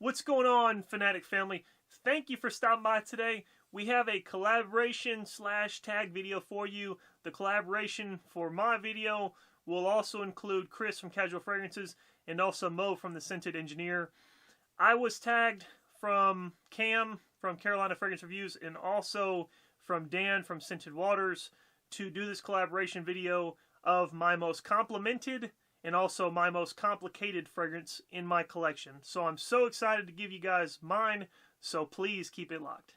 What's going on, Fanatic family? Thank you for stopping by today. We have a collaboration / tag video for you. The collaboration for my video will also include Chris from Casual Fragrances and also Mo from the Scented Engineer. I was tagged from Cam from Carolina Fragrance Reviews and also from Dan from Scented Waters to do this collaboration video of my most complimented and also my most complicated fragrance in my collection. So I'm so excited to give you guys mine, so please keep it locked.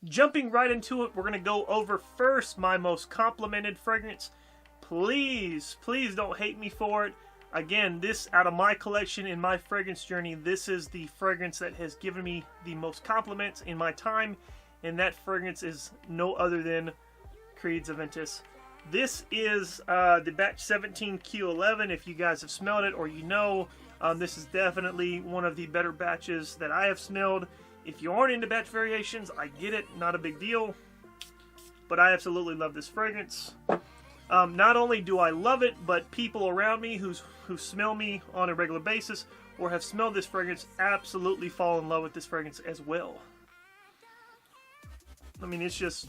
Jumping right into it, we're going to go over first my most complimented fragrance. Please don't hate me for it. Again, this out of my collection in my fragrance journey, this is the fragrance that has given me the most compliments in my time, and that fragrance is no other than Creed's Aventus. This is the batch 17Q11. If you guys have smelled it or you know, this is definitely one of the better batches that I have smelled. If you aren't into batch variations, I get it, not a big deal, but I absolutely love this fragrance. Not only do I love it, but people around me who smell me on a regular basis or have smelled this fragrance absolutely fall in love with this fragrance as well. I mean, it's just,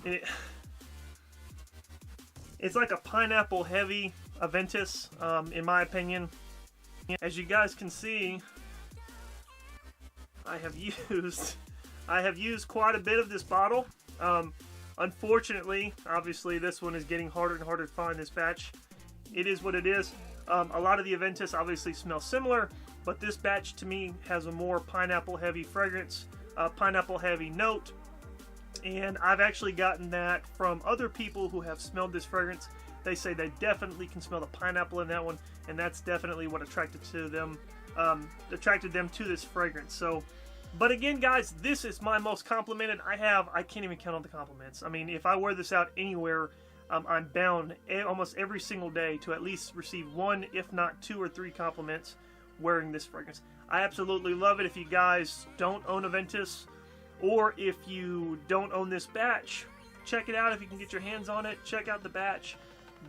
it's like a pineapple heavy Aventus, in my opinion. As you guys can see, I have used quite a bit of this bottle. Unfortunately, obviously, this one is getting harder and harder to find this batch. It is what it is. A lot of the Aventus obviously smell similar, but this batch to me has a more pineapple heavy fragrance, pineapple heavy note. And I've actually gotten that from other people who have smelled this fragrance. They say they definitely can smell the pineapple in that one, and that's definitely what attracted them to this fragrance. So, but again, guys, this is my most complimented. I can't even count on the compliments. I mean, if I wear this out anywhere, I'm bound almost every single day to at least receive one, if not 2 or 3 compliments wearing this fragrance. I absolutely love it. If you guys don't own Aventus, or if you don't own this batch, check it out if you can get your hands on it. Check out the batch.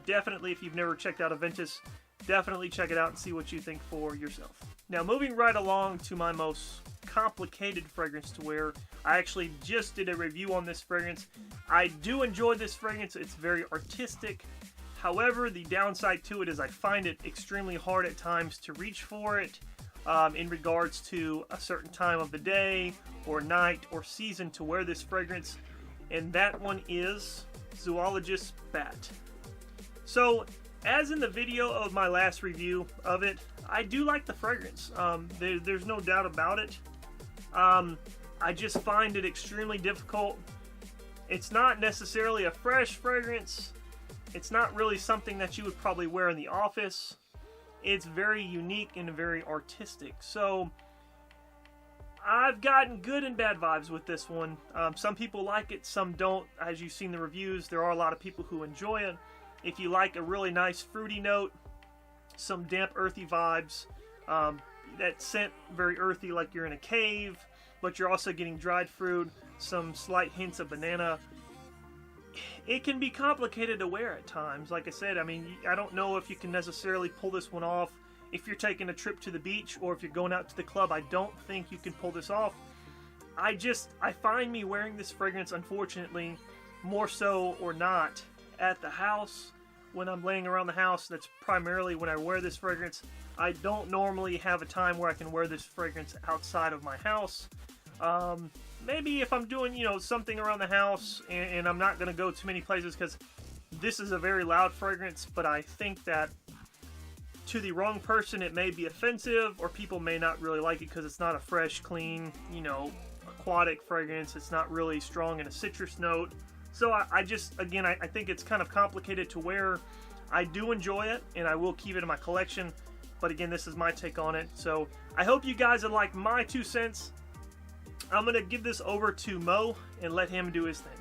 Definitely, if you've never checked out Aventus, definitely check it out and see what you think for yourself. Now, moving right along to my most complicated fragrance to wear. I actually just did a review on this fragrance. I do enjoy this fragrance. It's very artistic. However, the downside to it is I find it extremely hard at times to reach for it in regards to a certain time of the day or night or season to wear this fragrance, and that one is Zoologist Bat. So, as in the video of my last review of it, I do like the fragrance. There's no doubt about it. I just find it extremely difficult. It's not necessarily a fresh fragrance. It's not really something that you would probably wear in the office. It's very unique and very artistic. So, I've gotten good and bad vibes with this one. Some people like it, some don't. As you've seen the reviews, there are a lot of people who enjoy it. If you like a really nice fruity note, some damp earthy vibes, that scent very earthy like you're in a cave, but you're also getting dried fruit, some slight hints of banana. It can be complicated to wear at times. Like I said, I mean, I don't know if you can necessarily pull this one off if you're taking a trip to the beach or if you're going out to the club. I don't think you can pull this off. I find me wearing this fragrance, unfortunately, more so or not at the house. When I'm laying around the house, that's primarily when I wear this fragrance. I don't normally have a time where I can wear this fragrance outside of my house. Maybe if I'm doing, something around the house and I'm not going to go too many places, because this is a very loud fragrance, but I think that to the wrong person it may be offensive, or people may not really like it because it's not a fresh, clean, aquatic fragrance. It's not really strong in a citrus note. So I think it's kind of complicated to wear. I do enjoy it, and I will keep it in my collection. But again, this is my take on it. So I hope you guys have liked my 2 cents. I'm going to give this over to Mo and let him do his thing.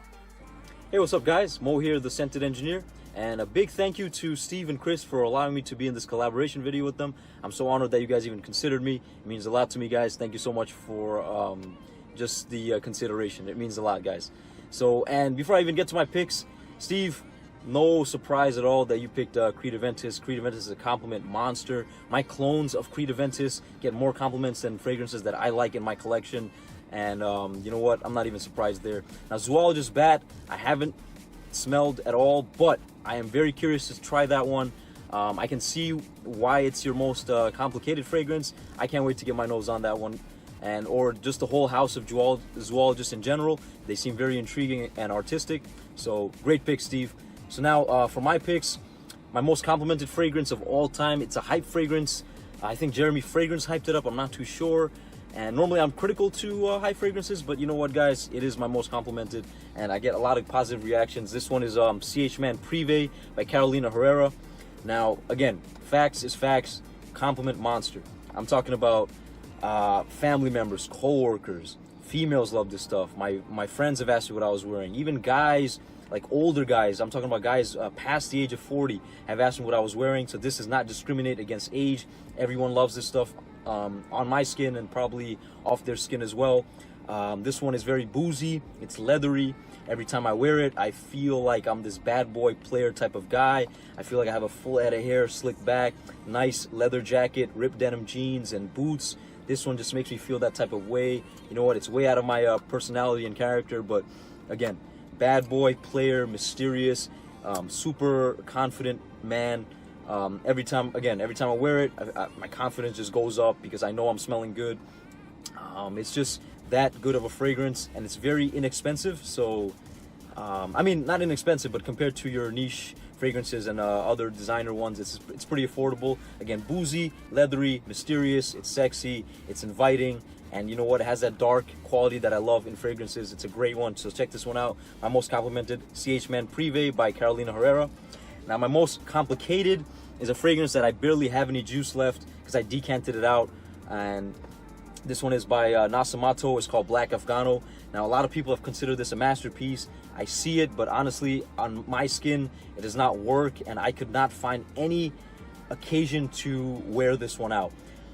Hey, what's up, guys? Mo here, the Scented Engineer. And a big thank you to Steve and Chris for allowing me to be in this collaboration video with them. I'm so honored that you guys even considered me. It means a lot to me, guys. Thank you so much for just the consideration. It means a lot, guys. So, and before I even get to my picks, Steve, no surprise at all that you picked Creed Aventus. Creed Aventus is a compliment monster. My clones of Creed Aventus get more compliments than fragrances that I like in my collection. And you know what? I'm not even surprised there. Now, Zoologist Bat, I haven't smelled at all, but I am very curious to try that one. I can see why it's your most complicated fragrance. I can't wait to get my nose on that one. And or just the whole house of zoologists in general. They seem very intriguing and artistic. So great pick, Steve. So now for my picks, my most complimented fragrance of all time. It's a hype fragrance. I think Jeremy Fragrance hyped it up. I'm not too sure. And normally I'm critical to hype fragrances, but you know what, guys? It is my most complimented, and I get a lot of positive reactions. This one is CH Man Privé by Carolina Herrera. Now, again, facts is facts. Compliment monster. I'm talking about family members, co-workers, females love this stuff. My friends have asked me what I was wearing. Even guys, like older guys, I'm talking about guys past the age of 40, have asked me what I was wearing. So this does not discriminate against age. Everyone loves this stuff on my skin and probably off their skin as well. This one is very boozy. It's leathery. Every time I wear it, I feel like I'm this bad boy player type of guy. I feel like I have a full head of hair, slicked back, nice leather jacket, ripped denim jeans, and boots. This one just makes me feel that type of way. You know what? It's way out of my personality and character, but again, bad boy player, mysterious, super confident man. Every time I wear it, my confidence just goes up because I know I'm smelling good. It's just that good of a fragrance, and it's very inexpensive. So, I mean, not inexpensive, but compared to your niche fragrances and other designer ones, it's pretty affordable. Again, boozy, leathery, mysterious. It's sexy. It's inviting. And you know what? It has that dark quality that I love in fragrances. It's a great one. So check this one out. My most complimented, CH Man Privé by Carolina Herrera. Now, my most complicated is a fragrance that I barely have any juice left because I decanted it out. And this one is by Nasamato. It's called Black Afghano. Now, a lot of people have considered this a masterpiece. I see it, but honestly, on my skin, it does not work, and I could not find any occasion to wear this one out.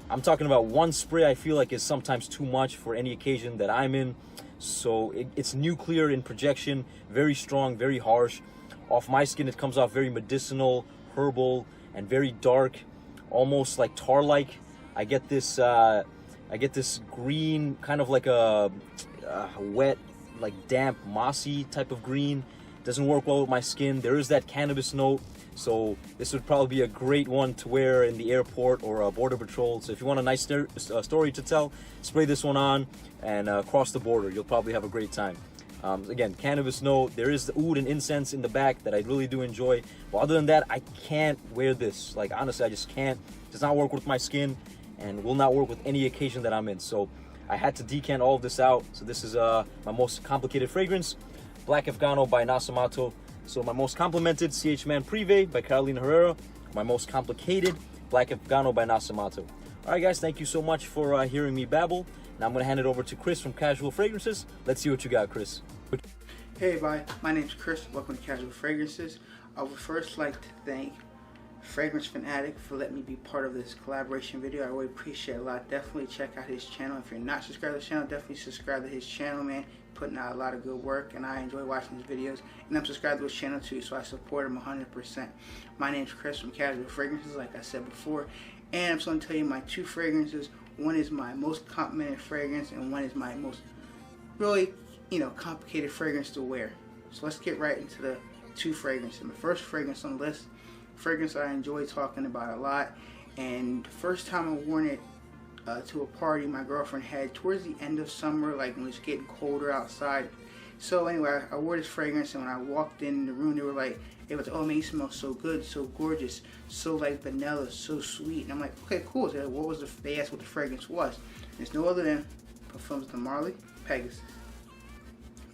I'm talking about one spray I feel like is sometimes too much for any occasion that I'm in. So it's nuclear in projection, very strong, very harsh. Off my skin, it comes off very medicinal, herbal, and very dark, almost like tar-like. I get this green, kind of like a wet, like damp, mossy type of green. Doesn't work well with my skin. There is that cannabis note, so this would probably be a great one to wear in the airport or border patrol. So if you want a nice story to tell, spray this one on and cross the border. You'll probably have a great time. Again, cannabis note. There is the oud and incense in the back that I really do enjoy. But other than that, I can't wear this. Like, honestly, I just can't. It does not work with my skin and will not work with any occasion that I'm in. So I had to decant all of this out. So this is my most complicated fragrance, Black Afghano by Nasamato. So my most complimented, CH Man Privé by Carolina Herrera. My most complicated, Black Afghano by Nasamato. All right, guys, thank you so much for hearing me babble. Now I'm going to hand it over to Chris from Casual Fragrances. Let's see what you got, Chris. Hey, everybody. My name's Chris. Welcome to Casual Fragrances. I would first like to thank Fragrance Fanatic for letting me be part of this collaboration video. I really appreciate it a lot. Definitely check out his channel. If you're not subscribed to the channel, definitely subscribe to his channel, man. Putting out a lot of good work, and I enjoy watching his videos. And I'm subscribed to his channel too, so I support him 100%. My name's Chris from Casual Fragrances, like I said before. And I'm just going to tell you my two fragrances. One is my most complimented fragrance, and one is my most really, complicated fragrance to wear. So let's get right into the two fragrances. The first fragrance on the list, fragrance I enjoy talking about a lot, and the first time I worn it to a party my girlfriend had towards the end of summer, like when it's getting colder outside. So anyway, I wore this fragrance, and when I walked in the room, they were like, oh man, you smell so good, so gorgeous, so like vanilla, so sweet. And I'm like, okay, cool. So they asked what the fragrance was. And it's no other than Parfums de Marly Pegasus.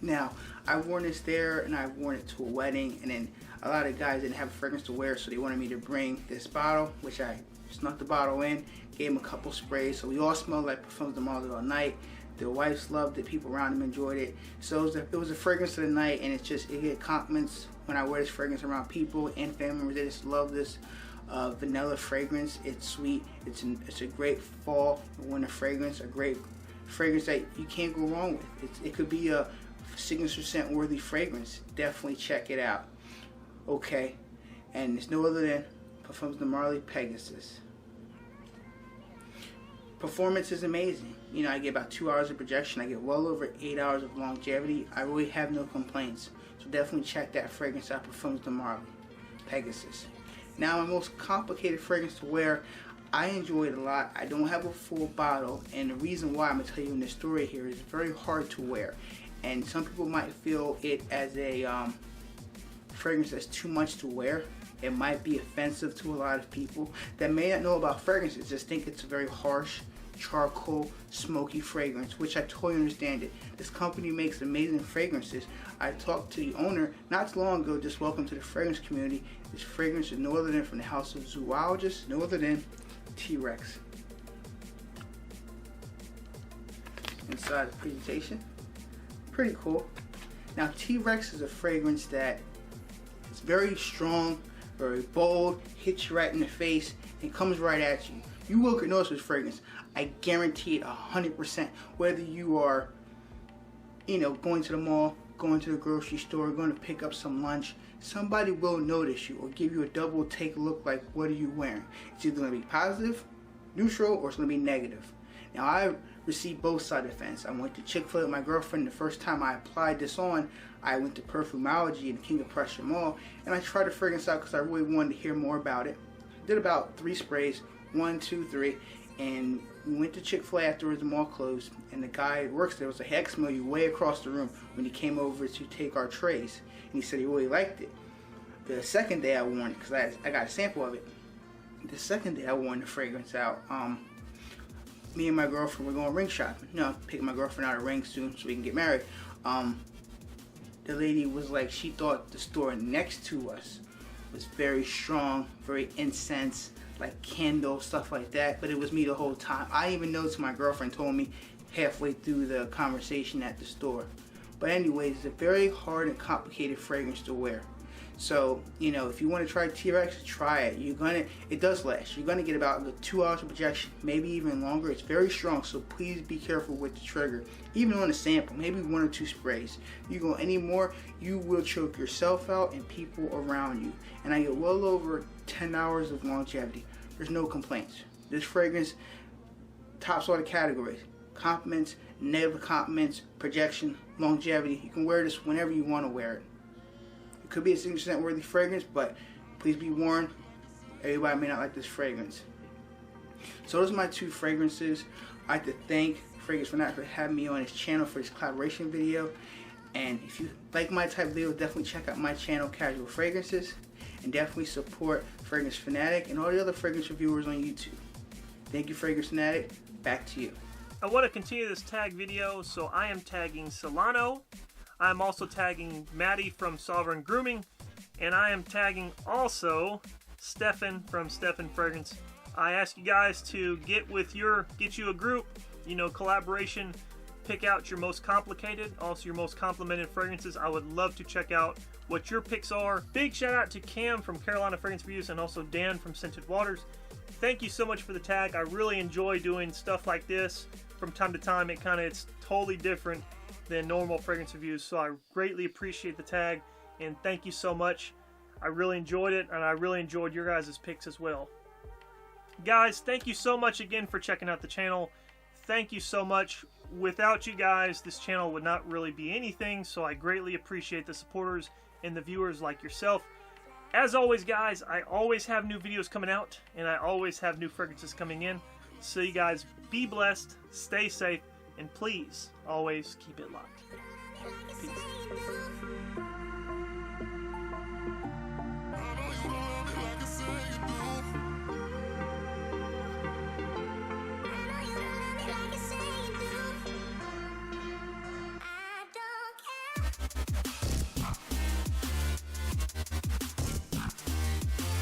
Now, I've worn this there, and I've worn it to a wedding, and then a lot of guys didn't have a fragrance to wear, so they wanted me to bring this bottle, which I snuck the bottle in, gave them a couple sprays, so we all smelled like Parfums de Marly all night. Their wives loved it, people around them enjoyed it. So it was a fragrance of the night, and it get compliments when I wear this fragrance around people and family members. They just love this vanilla fragrance. It's sweet. It's a great fall winter fragrance, a great fragrance that you can't go wrong with. It could be a signature scent worthy fragrance, definitely check it out. Okay, and it's no other than Parfums de Marly Pegasus. Performance is amazing. You know, I get about 2 hours of projection. I get well over 8 hours of longevity. I really have no complaints. So definitely check that fragrance out, Parfums de Marly Pegasus. Now, my most complicated fragrance to wear, I enjoy it a lot. I don't have a full bottle, and the reason why I'm going to tell you in this story here is very hard to wear. And some people might feel it as a fragrance that's too much to wear. It might be offensive to a lot of people that may not know about fragrances, just think it's a very harsh, charcoal, smoky fragrance, which I totally understand it. This company makes amazing fragrances. I talked to the owner not too long ago, just welcome to the fragrance community. This fragrance is no other than from the house of zoologists, no other than T-Rex. Inside the presentation, pretty cool. Now T-Rex is a fragrance that it's very strong, very bold, hits you right in the face, and comes right at you. You will notice this fragrance. I guarantee it 100%. Whether you are, you know, going to the mall, going to the grocery store, going to pick up some lunch, somebody will notice you or give you a double take look like, what are you wearing? It's either going to be positive, neutral, or it's going to be negative. Now, I received both sides of the fence. I went to Chick-fil-A with my girlfriend. The first time I applied this on, I went to Perfumology in King of Prussia Mall, and I tried the fragrance out because I really wanted to hear more about it. Did about 3 sprays, 1, 2, 3, and we went to Chick-fil-A afterwards. The mall closed, and the guy who works there was like, "Hey, I can smell you way across the room," when he came over to take our trays, and he said he really liked it. The second day I worn it, because I got a sample of it. The second day I worn the fragrance out, me and my girlfriend were going ring shopping. You know, picking my girlfriend out a ring soon so we can get married. The lady was like, she thought the store next to us was very strong, very incense, like candles, stuff like that, but it was me the whole time. I didn't even notice my girlfriend told me halfway through the conversation at the store. But anyways, it's a very hard and complicated fragrance to wear. So, you know, if you want to try T-Rex, try it. It does last. You're gonna get about 2 hours of projection, maybe even longer. It's very strong, so please be careful with the trigger. Even on a sample, maybe 1 or 2 sprays. You go any more, you will choke yourself out and people around you. And I get well over 10 hours of longevity. There's no complaints. This fragrance tops all the categories. Compliments, negative compliments, projection, longevity. You can wear this whenever you want to wear it. It could be a signature scent worthy fragrance, but please be warned, everybody may not like this fragrance. So those are my 2 fragrances. I'd like to thank Fragrance Fanatic for having me on his channel for this collaboration video. And if you like my type of video, definitely check out my channel, Casual Fragrances. And definitely support Fragrance Fanatic and all the other fragrance reviewers on YouTube. Thank you, Fragrance Fanatic. Back to you. I want to continue this tag video, so I am tagging Solano. I'm also tagging Maddie from Sovereign Grooming, and I am tagging also Stefan from Stefan Fragrance. I ask you guys to get you a group, you know, collaboration, pick out your most complicated, also your most complimented fragrances. I would love to check out what your picks are. Big shout out to Cam from Carolina Fragrance Reviews and also Dan from Scented Waters. Thank you so much for the tag. I really enjoy doing stuff like this from time to time. It's totally different than normal fragrance reviews, so I greatly appreciate the tag, and thank you so much. I really enjoyed it, and I really enjoyed your guys' picks as well. Guys, thank you so much again for checking out the channel. Thank you so much. Without you guys, this channel would not really be anything, so I greatly appreciate the supporters and the viewers like yourself. As always, guys, I always have new videos coming out, and I always have new fragrances coming in. So you guys be blessed, stay safe, and please always keep it locked. Peace.